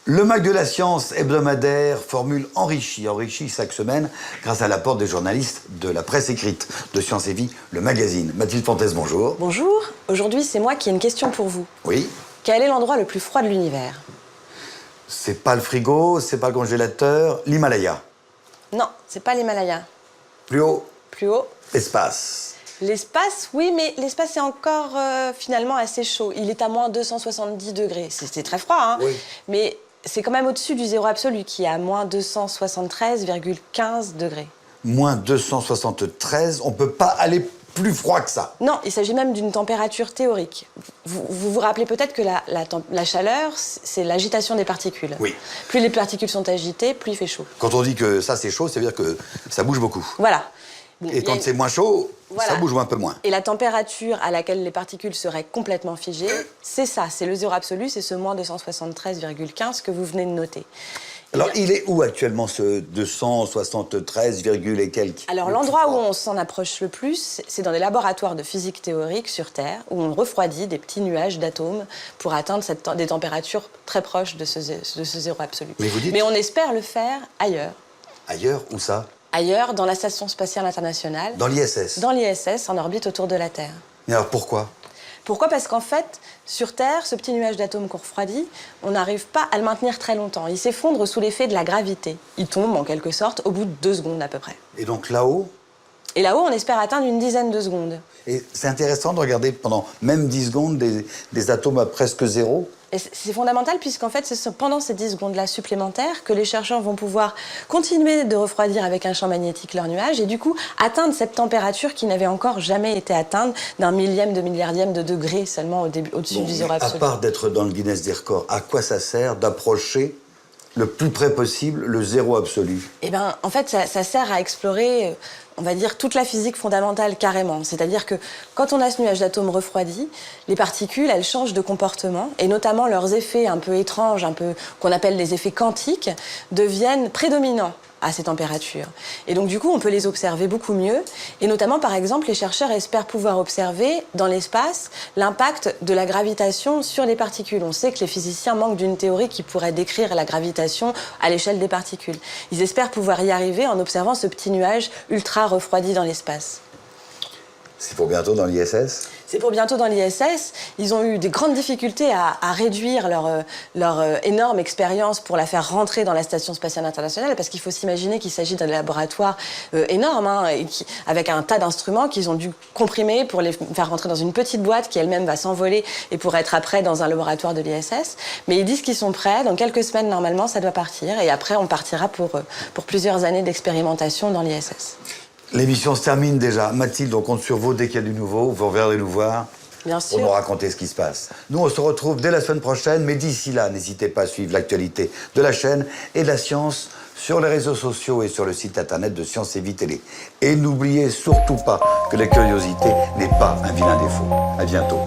Le Mag de la Science hebdomadaire, formule enrichie chaque semaine grâce à l'apport des journalistes de la presse écrite de Science et Vie, le magazine. Mathilde Fontaise, bonjour. Bonjour. Aujourd'hui, c'est moi qui ai une question pour vous. Oui. Quel est l'endroit le plus froid de l'univers? C'est pas le frigo, c'est pas le congélateur, l'Himalaya. Non, c'est pas l'Himalaya. Plus haut, Plus haut? espace. L'espace, oui, mais l'espace est encore finalement assez chaud. Il est à moins 270 degrés. C'est très froid, hein. Oui. Mais c'est quand même au-dessus du zéro absolu, qui est à moins 273,15 degrés. Moins 273, on peut pas aller plus froid que ça. Non, il s'agit même d'une température théorique. Vous rappelez peut-être que la chaleur, c'est l'agitation des particules. Oui. Plus les particules sont agitées, plus il fait chaud. Quand on dit que ça c'est chaud, ça veut dire que ça bouge beaucoup. Voilà. Bon, Et quand c'est moins chaud, Voilà. ça bouge un peu moins. Et la température à laquelle les particules seraient complètement figées, c'est ça, c'est le zéro absolu, c'est ce moins 273,15 que vous venez de noter. Alors, il est où actuellement ce 273, et quelques? Alors, l'endroit où on s'en approche le plus, c'est dans des laboratoires de physique théorique sur Terre, où on refroidit des petits nuages d'atomes pour atteindre des températures très proches de ce zéro absolu. Mais on espère le faire ailleurs. Ailleurs, où ça? Ailleurs, dans la Station spatiale internationale. Dans l'ISS? Dans l'ISS, en orbite autour de la Terre. Mais alors, pourquoi? Pourquoi? Parce qu'en fait, sur Terre, ce petit nuage d'atomes qu'on refroidit, on n'arrive pas à le maintenir très longtemps. Il s'effondre sous l'effet de la gravité. Il tombe, en quelque sorte, au bout de 2 secondes à peu près. Et donc là-haut? Et là-haut, on espère atteindre une dizaine de secondes. Et c'est intéressant de regarder pendant même 10 secondes des atomes à presque zéro. Et c'est fondamental puisqu'en fait, c'est pendant ces 10 secondes-là supplémentaires que les chercheurs vont pouvoir continuer de refroidir avec un champ magnétique leur nuage et du coup atteindre cette température qui n'avait encore jamais été atteinte d'un millième de milliardième de degré seulement au-dessus du zéro absolu. À part d'être dans le Guinness des records, à quoi ça sert d'approcher le plus près possible le zéro absolu? Eh bien, en fait, ça sert à explorer, on va dire, toute la physique fondamentale carrément. C'est-à-dire que quand on a ce nuage d'atomes refroidi, les particules, elles changent de comportement, et notamment leurs effets un peu étranges, qu'on appelle les effets quantiques, deviennent prédominants à ces températures. Et donc, du coup, on peut les observer beaucoup mieux. Et notamment, par exemple, les chercheurs espèrent pouvoir observer dans l'espace l'impact de la gravitation sur les particules. On sait que les physiciens manquent d'une théorie qui pourrait décrire la gravitation à l'échelle des particules. Ils espèrent pouvoir y arriver en observant ce petit nuage ultra refroidi dans l'espace. C'est pour bientôt dans l'ISS? C'est pour bientôt dans l'ISS. Ils ont eu des grandes difficultés à réduire leur énorme expérience pour la faire rentrer dans la Station spatiale internationale, parce qu'il faut s'imaginer qu'il s'agit d'un laboratoire énorme, hein, avec un tas d'instruments qu'ils ont dû comprimer pour les faire rentrer dans une petite boîte qui elle-même va s'envoler et pour être après dans un laboratoire de l'ISS. Mais ils disent qu'ils sont prêts. Dans quelques semaines, normalement, ça doit partir. Et après, on partira pour plusieurs années d'expérimentation dans l'ISS. L'émission se termine déjà. Mathilde, on compte sur vous dès qu'il y a du nouveau. Vous reviendrez nous voir. Bien sûr. Pour nous raconter ce qui se passe. Nous, on se retrouve dès la semaine prochaine, mais d'ici là, n'hésitez pas à suivre l'actualité de la chaîne et de la science sur les réseaux sociaux et sur le site internet de Science et Vie Télé. Et n'oubliez surtout pas que la curiosité n'est pas un vilain défaut. À bientôt.